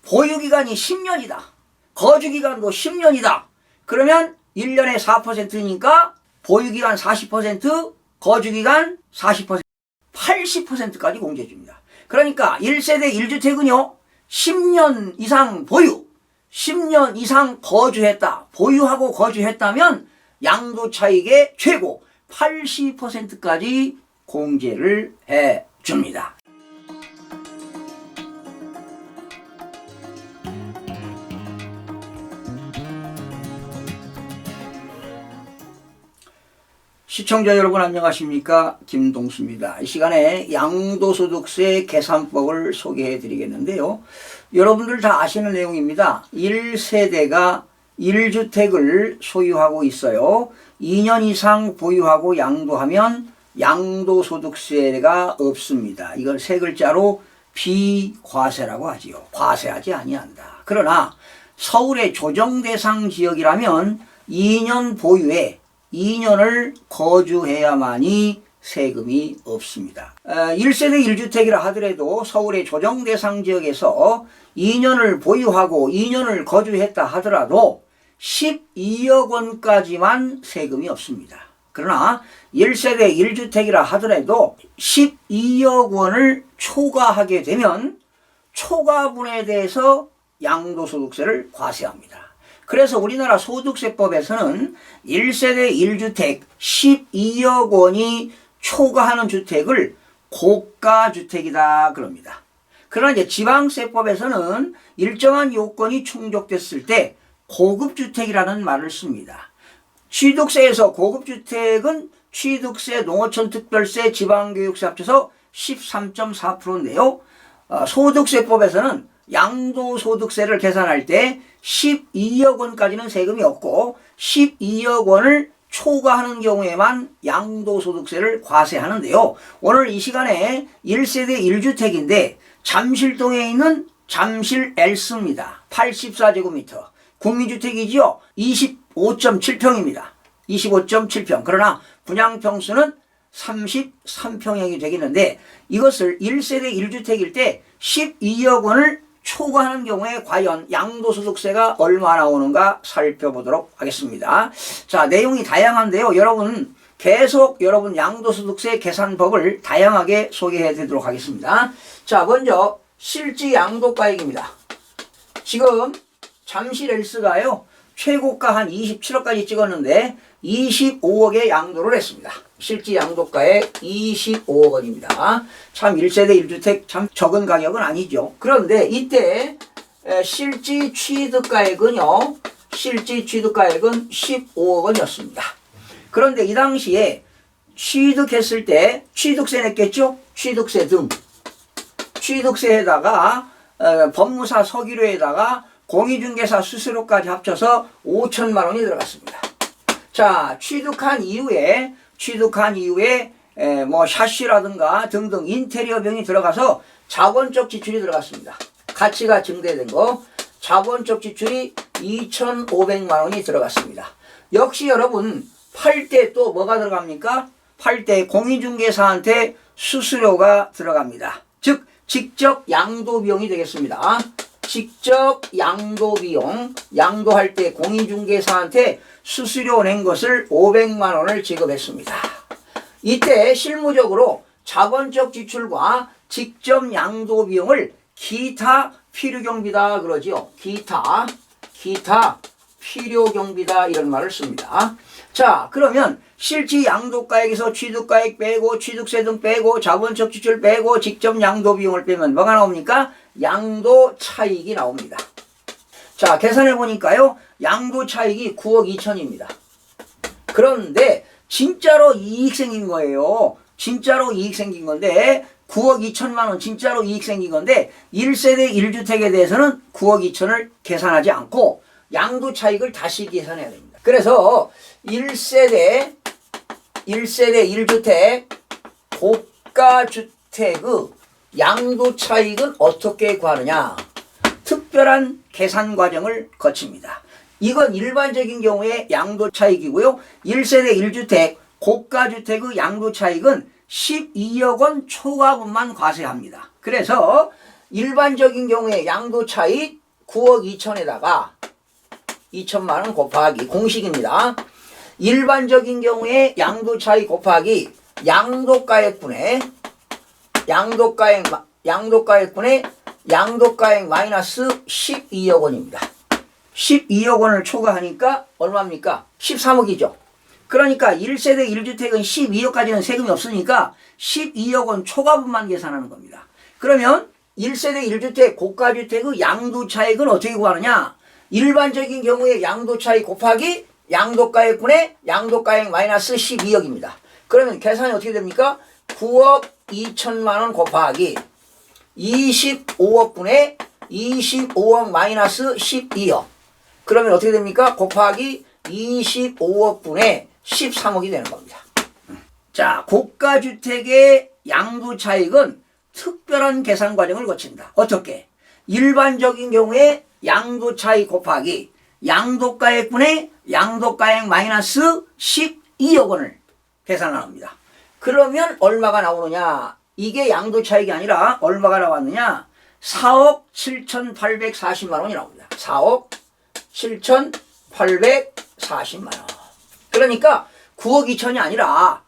보유기간이 10년이다. 거주기간도 10년이다. 그러면 1년에 4%니까 보유기간 40%, 거주기간 40%, 80%까지 공제해줍니다. 그러니까 1세대 1주택은요. 10년 이상 보유, 10년 이상 거주했다. 보유하고 거주했다면 양도차익의 최고 80%까지 공제를 해줍니다. 시청자 여러분 안녕하십니까? 김동수입니다. 이 시간에 양도소득세 계산법을 소개해 드리겠는데요. 여러분들 다 아시는 내용입니다. 1세대가 1주택을 소유하고 있어요. 2년 이상 보유하고 양도하면 양도소득세가 없습니다. 이걸 세 글자로 비과세라고 하지요. 과세하지 아니한다. 그러나 서울의 조정대상 지역이라면 2년 보유에 2년을 거주해야만이 세금이 없습니다. 1세대 1주택이라 하더라도 서울의 조정대상 지역에서 2년을 보유하고 2년을 거주했다 하더라도 12억 원까지만 세금이 없습니다. 그러나 1세대 1주택이라 하더라도 12억 원을 초과하게 되면 초과분에 대해서 양도소득세를 과세합니다. 그래서 우리나라 소득세법에서는 1세대 1주택 12억 원이 초과하는 주택을 고가주택이다 그럽니다. 그러나 이제 지방세법에서는 일정한 요건이 충족됐을 때 고급주택이라는 말을 씁니다. 취득세에서 고급주택은 취득세, 농어촌 특별세, 지방교육세 합쳐서 13.4%인데요. 소득세법에서는 양도소득세를 계산할 때 12억 원까지는 세금이 없고 12억 원을 초과하는 경우에만 양도소득세를 과세하는데요. 오늘 이 시간에 1세대 1주택인데 잠실동에 있는 잠실 L스입니다. 84제곱미터. 국민주택이지요. 25.7평입니다. 25.7평. 그러나 분양평수는 33평형이 되겠는데 이것을 1세대 1주택일 때 12억 원을 초과하는 경우에 과연 양도소득세가 얼마 나오는가 살펴보도록 하겠습니다. 자, 내용이 다양한데요. 여러분 계속 양도소득세 계산법을 다양하게 소개해 드리도록 하겠습니다. 자, 먼저 실지 양도가액입니다. 지금 잠실 L스가요. 최고가 한 27억까지 찍었는데 25억에 양도를 했습니다. 실지 양도가액 25억 원입니다. 참 1세대 1주택 참 적은 가격은 아니죠. 그런데 이때 실지 취득가액은요. 실지 취득가액은 15억 원이었습니다. 그런데 이 당시에 취득했을 때 취득세 냈겠죠? 취득세 등 취득세에다가 법무사 서기료에다가 공인중개사 수수료까지 합쳐서 5천만 원이 들어갔습니다. 자, 취득한 이후에 뭐 샤시라든가 등등 인테리어 비용이 들어가서 자본적 지출이 들어갔습니다. 가치가 증대된 거 자본적 지출이 2,500만 원이 들어갔습니다. 역시 여러분 팔 때 또 뭐가 들어갑니까? 팔 때 공인중개사한테 수수료가 들어갑니다. 즉 직접 양도 비용이 되겠습니다. 직접 양도비용, 양도할 때 공인중개사한테 수수료 낸 것을 500만 원을 지급했습니다. 이때 실무적으로 자본적 지출과 직접 양도비용을 기타 필요경비다 그러지요. 기타 필요경비다 이런 말을 씁니다. 자, 그러면 실지 양도가액에서 취득가액 빼고 취득세 등 빼고 자본적 지출 빼고 직접 양도비용을 빼면 뭐가 나옵니까? 양도차익이 나옵니다. 자, 계산해 보니까요. 양도차익이 9억 2천입니다. 그런데 진짜로 이익 생긴 거예요. 진짜로 이익 생긴 건데 9억 2천만 원 진짜로 이익 생긴 건데 1세대 1주택에 대해서는 9억 2천을 계산하지 않고 양도차익을 다시 계산해야 됩니다. 그래서 1세대 1주택 고가주택의 양도차익은 어떻게 구하느냐? 특별한 계산 과정을 거칩니다. 이건 일반적인 경우에 양도차익이고요. 1세대 1주택 고가주택의 양도차익은 12억 원 초과분만 과세합니다. 그래서 일반적인 경우에 양도 차익 9억 2천에다가 2천만 원 곱하기 공식입니다. 일반적인 경우에 양도 차익 곱하기 양도가액분의 양도가액 마이너스 12억 원입니다. 12억 원을 초과하니까 얼마입니까? 13억이죠. 그러니까 1세대 1주택은 12억까지는 세금이 없으니까 12억 원 초과분만 계산하는 겁니다. 그러면 1세대 1주택 고가주택의 양도차익은 어떻게 구하느냐? 일반적인 경우에 양도차익 곱하기 양도가액분의 양도가액 마이너스 12억입니다. 그러면 계산이 어떻게 됩니까? 9억 2천만 원 곱하기 25억분의 25억 마이너스 12억. 그러면 어떻게 됩니까? 곱하기 25억분의 13억이 되는 겁니다. 자, 고가주택의 양도차익은 특별한 계산 과정을 거친다. 어떻게? 일반적인 경우에 양도차익 곱하기 양도가액분의 양도가액 마이너스 12억 원을 계산합니다. 그러면 얼마가 나오느냐? 이게 양도차익이 아니라 얼마가 나왔느냐? 4억 7,840만 원이 나옵니다. 4억 7,840만 원. 그러니까 9억 2천이 아니라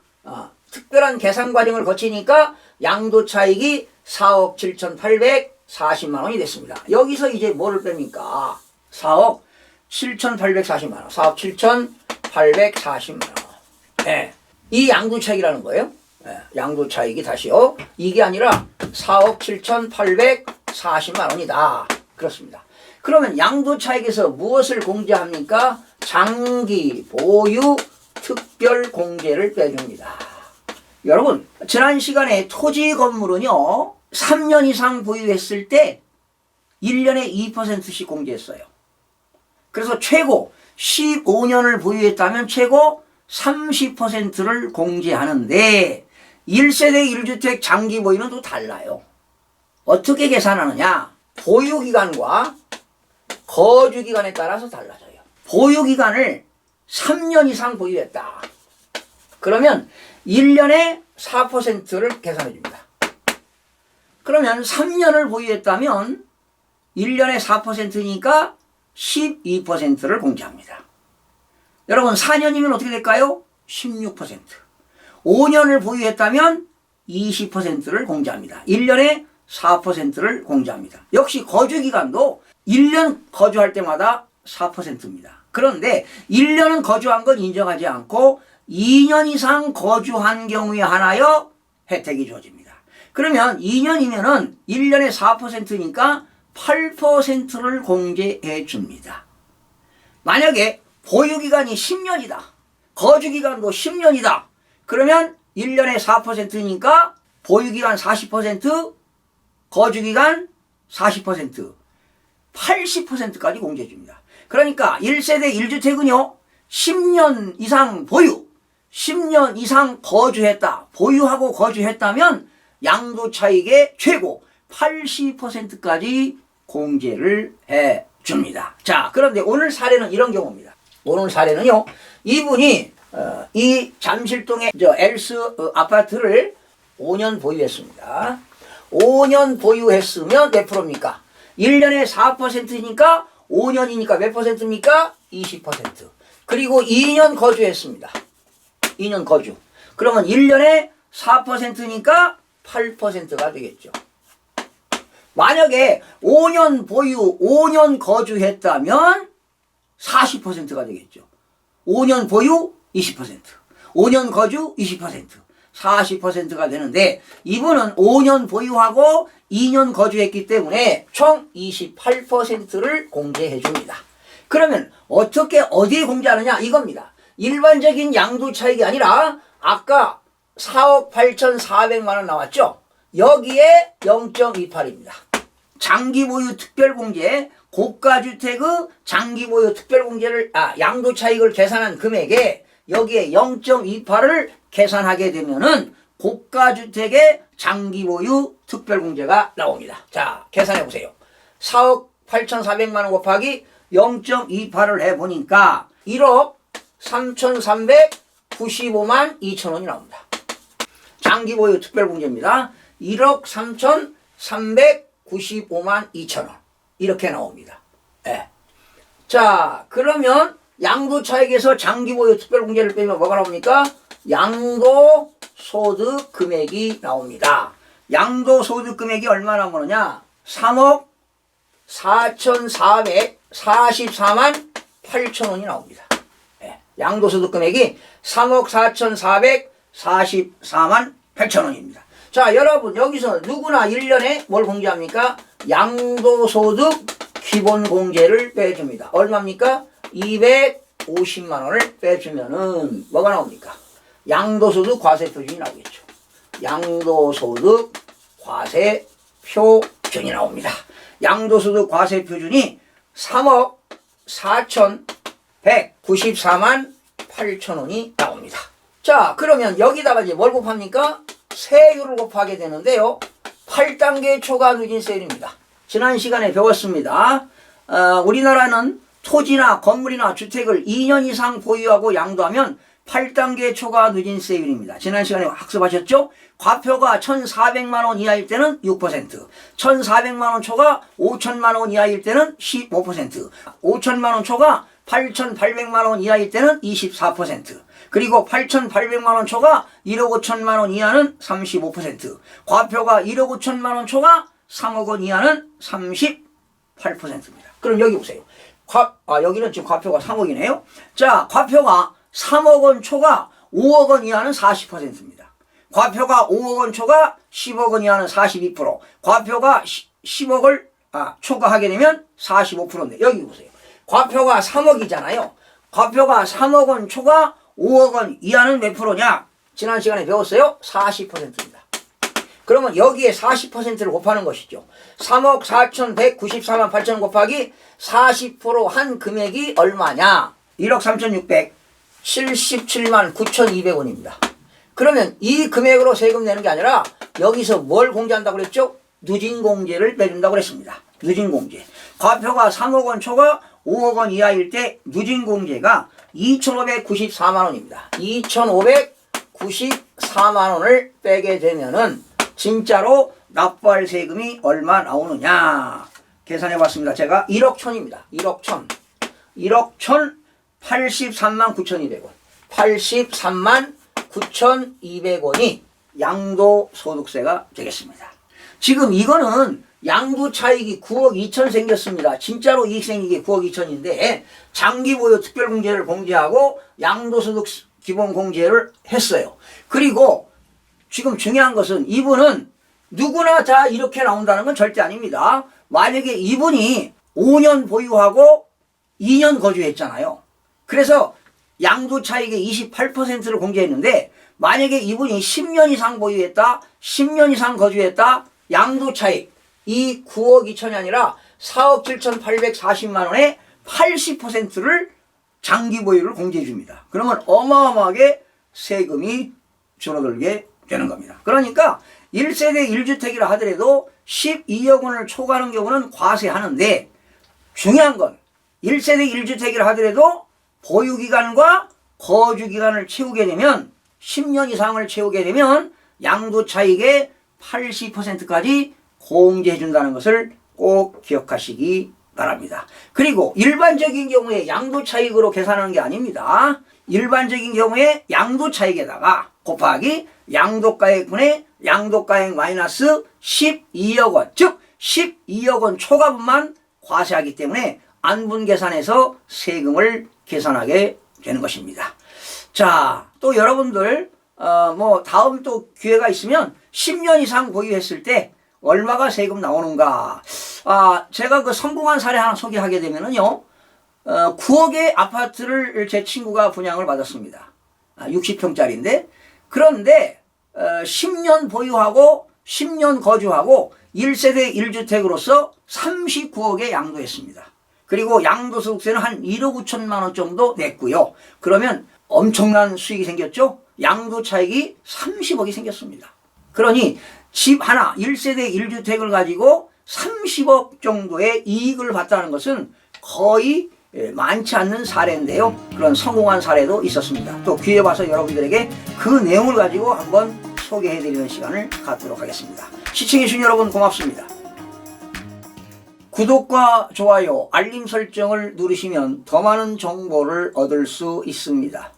특별한 계산 과정을 거치니까 양도차익이 4억 7,840만 원이 됐습니다. 여기서 이제 뭐를 뺍니까? 4억 7,840만 원. 4억 7,840만 원. 네. 이 양도차익이라는 거예요. 네. 양도차익이 다시요. 이게 아니라 4억 7,840만 원이다. 그렇습니다. 그러면 양도차익에서 무엇을 공제합니까? 장기 보유 특별 공제를 빼줍니다. 여러분, 지난 시간에 토지 건물은요 3년 이상 보유했을 때 1년에 2%씩 공제했어요. 그래서 최고 15년을 보유했다면 최고 30%를 공제하는데 1세대 1주택 장기 보유는 또 달라요. 어떻게 계산하느냐? 보유기간과 거주기간에 따라서 달라져요. 보유기간을 3년 이상 보유했다. 그러면 1년에 4%를 계산해 줍니다. 그러면 3년을 보유했다면 1년에 4%니까 12%를 공제합니다. 여러분 4년이면 어떻게 될까요? 16%. 5년을 보유했다면 20%를 공제합니다. 1년에 4%를 공제합니다. 역시 거주기간도 1년 거주할 때마다 4%입니다. 그런데 1년은 거주한 건 인정하지 않고 2년 이상 거주한 경우에 하나여 혜택이 주어집니다. 그러면 2년이면은 1년에 4%니까 8%를 공제해 줍니다. 만약에 보유기간이 10년이다. 거주기간도 10년이다. 그러면 1년에 4%니까 보유기간 40%, 거주기간 40%, 80%까지 공제해 줍니다. 그러니까 1세대 1주택은요. 10년 이상 보유, 10년 이상 거주했다. 보유하고 거주했다면 양도차익의 최고 80%까지 공제를 해 줍니다. 자, 그런데 오늘 사례는 이런 경우입니다. 오늘 사례는요. 이분이 이 잠실동의 엘스 아파트를 5년 보유했습니다. 5년 보유했으면 몇 프로입니까? 1년에 4%니까 5년이니까 몇 퍼센트입니까? 20%. 그리고 2년 거주했습니다. 2년 거주. 그러면 1년에 4%니까 8%가 되겠죠. 만약에 5년 보유, 5년 거주했다면 40%가 되겠죠. 5년 보유 20%, 5년 거주 20%, 40%가 되는데 이분은 5년 보유하고 2년 거주했기 때문에 총 28%를 공제해 줍니다. 그러면 어떻게 어디에 공제하느냐 이겁니다. 일반적인 양도차익이 아니라 아까 4억 8,400만 원 나왔죠. 여기에 0.28입니다. 장기보유 특별공제, 고가주택의 장기보유 특별공제를 양도차익을 계산한 금액에 여기에 0.28을 계산하게 되면은 고가주택의 장기보유 특별공제가 나옵니다. 자, 계산해 보세요. 4억 8,400만 원 곱하기 0.28을 해보니까 1억 3,395만 2천 원이 나옵니다. 장기보유 특별공제입니다. 1억 3,395만 95만 2천 원 이렇게 나옵니다. 예. 자, 그러면 양도차익에서 장기보유 특별공제를 빼면 뭐가 나옵니까? 양도소득 금액이 나옵니다. 양도소득 금액이 얼마나 나오느냐? 3억 4,444만 8천 원이 나옵니다. 예. 양도소득 금액이 3억 4,444만 8천 원입니다. 자, 여러분 여기서 누구나 1년에 뭘 공제합니까? 양도소득 기본공제를 빼줍니다. 얼마입니까? 250만 원을 빼주면은 뭐가 나옵니까? 양도소득 과세표준이 나오겠죠. 양도소득 과세표준이 나옵니다. 양도소득 과세표준이 3억 4,194만 8천 원이 나옵니다. 자, 그러면 여기다가 이제 뭘 곱합니까? 세율을 곱하게 되는데요. 8단계 초과 누진세율입니다. 지난 시간에 배웠습니다. 우리나라는 토지나 건물이나 주택을 2년 이상 보유하고 양도하면 8단계 초과 누진세율입니다. 지난 시간에 학습하셨죠? 과표가 1,400만 원 이하일 때는 6%, 1,400만 원 초과 5천만 원 이하일 때는 15%, 5천만 원 초과 8,800만 원 이하일 때는 24%, 그리고 8,800만 원 초과 1억 5천만 원 이하는 35%, 과표가 1억 5천만 원 초과 3억 원 이하는 38%입니다. 그럼 여기 보세요. 여기는 지금 과표가 3억이네요. 자, 과표가 3억 원 초과 5억 원 이하는 40%입니다. 과표가 5억 원 초과 10억 원 이하는 42%, 과표가 10억을 초과하게 되면 45%인데 여기 보세요. 과표가 3억이잖아요. 과표가 3억 원 초과 5억 원 이하는 몇 프로냐? 지난 시간에 배웠어요. 40%입니다. 그러면 여기에 40%를 곱하는 것이죠. 3억 4,194만 8천 곱하기 40%한 금액이 얼마냐? 1억 3,677만 9,200원입니다. 그러면 이 금액으로 세금 내는 게 아니라 여기서 뭘 공제한다고 그랬죠? 누진공제를 빼준다고 그랬습니다. 누진공제. 과표가 3억 원 초과 5억 원 이하일 때 누진공제가 2,594만 원입니다. 2,594만 원을 빼게 되면은 진짜로 납부할 세금이 얼마 나오느냐 계산해 봤습니다. 제가 1억 1,000입니다. 1억 1,000. 1억 1,083만 9,200원. 83만 9,200원이 양도소득세가 되겠습니다. 지금 이거는 양도차익이 9억 2천 생겼습니다. 진짜로 이익 생기게 9억 2천인데 장기보유 특별공제를 공제하고 양도소득 기본공제를 했어요. 그리고 지금 중요한 것은 이분은 누구나 다 이렇게 나온다는 건 절대 아닙니다. 만약에 이분이 5년 보유하고 2년 거주했잖아요. 그래서 양도차익의 28%를 공제했는데 만약에 이분이 10년 이상 보유했다, 10년 이상 거주했다, 양도차익 이 9억 2천이 아니라 4억 7,840만 원의 80%를 장기보유를 공제해 줍니다. 그러면 어마어마하게 세금이 줄어들게 되는 겁니다. 그러니까 1세대 1주택이라 하더라도 12억 원을 초과하는 경우는 과세하는데 중요한 건 1세대 1주택이라 하더라도 보유기간과 거주기간을 채우게 되면 10년 이상을 채우게 되면 양도차익의 80%까지 공제해 준다는 것을 꼭 기억하시기 바랍니다. 그리고 일반적인 경우에 양도차익으로 계산하는 게 아닙니다. 일반적인 경우에 양도차익에다가 곱하기 양도가액분의 양도가액 마이너스 12억 원, 즉 12억 원 초과분만 과세하기 때문에 안분계산해서 세금을 계산하게 되는 것입니다. 자, 또 여러분들 다음 또 기회가 있으면 10년 이상 보유했을 때 얼마가 세금 나오는가? 제가 그 성공한 사례 하나 소개하게 되면은요, 9억의 아파트를 제 친구가 분양을 받았습니다. 60평짜리인데, 그런데 10년 보유하고 10년 거주하고 1세대 1주택으로서 39억에 양도했습니다. 그리고 양도소득세는 한 1억 9천만 원 정도 냈고요. 그러면 엄청난 수익이 생겼죠? 양도차익이 30억이 생겼습니다. 그러니 집 하나 1세대 1주택을 가지고 30억 정도의 이익을 봤다는 것은 거의 많지 않는 사례인데요. 그런 성공한 사례도 있었습니다. 또 기회 봐서 여러분들에게 그 내용을 가지고 한번 소개해드리는 시간을 갖도록 하겠습니다. 시청해주신 여러분 고맙습니다. 구독과 좋아요, 알림 설정을 누르시면 더 많은 정보를 얻을 수 있습니다.